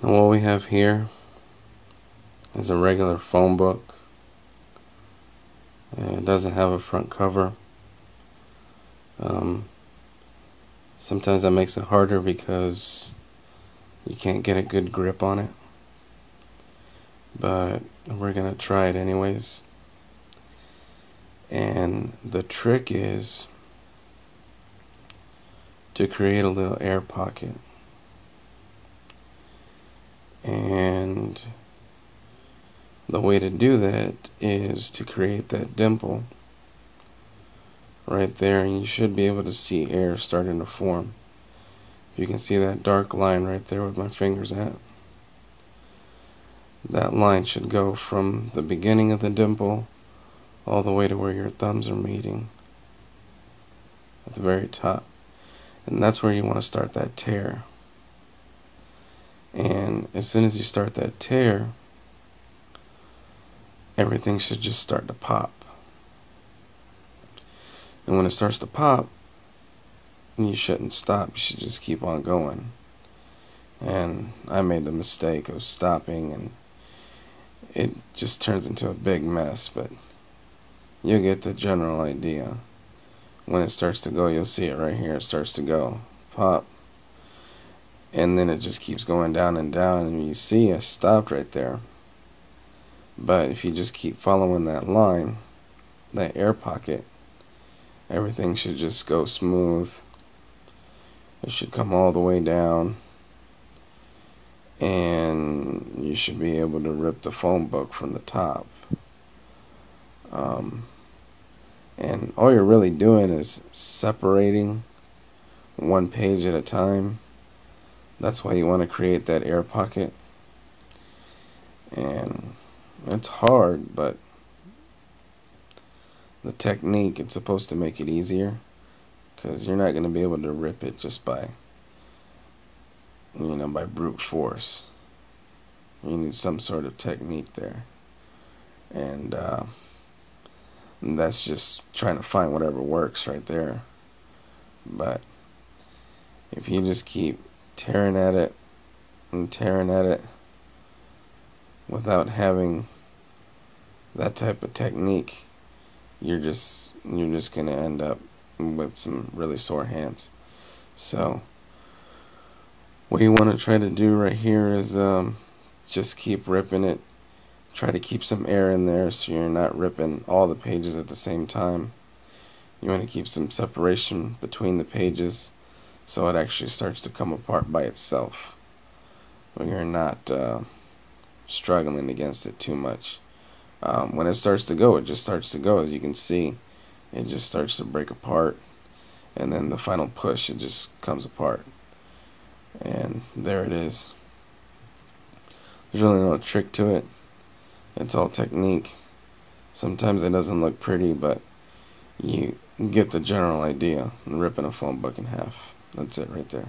And what we have here is a regular phone book. It doesn't have a front cover. Sometimes that makes it harder because you can't get a good grip on it, but we're gonna try it anyways. And the trick is to create a little air pocket, and the way to do that is to create that dimple right there, and you should be able to see air starting to form. You can see that dark line right there with my fingers at. That line should go from the beginning of the dimple all the way to where your thumbs are meeting at the very top. And that's where you want to start that tear. And as soon as you start that tear, everything should just start to pop. And when it starts to pop, you shouldn't stop. You should just keep on going. And I made the mistake of stopping, and it just turns into a big mess, but you'll get the general idea. When it starts to go, you'll see it right here. It starts to go, pop, and then it just keeps going down and down, and you see I stopped right there. But if you just keep following that line, that air pocket, everything should just go smooth. It should come all the way down, and you should be able to rip the phone book from the top. And all you're really doing is separating one page at a time. That's why you want to create that air pocket. And it's hard, but the technique, it's supposed to make it easier, because you're not going to be able to rip it just by brute force. You need some sort of technique there, and that's just trying to find whatever works right there. But if you just keep tearing at it and tearing at it without having that type of technique, you're just gonna end up with some really sore hands. So what you want to try to do right here is just keep ripping it. Try to keep some air in there so you're not ripping all the pages at the same time. You want to keep some separation between the pages so it actually starts to come apart by itself, when you're not struggling against it too much. When it starts to go, it just starts to go. As you can see, it just starts to break apart, and then the final push, it just comes apart, and there it is. There's really no trick to it. It's all technique. Sometimes it doesn't look pretty, but you get the general idea. Ripping a phone book in half. That's it right there.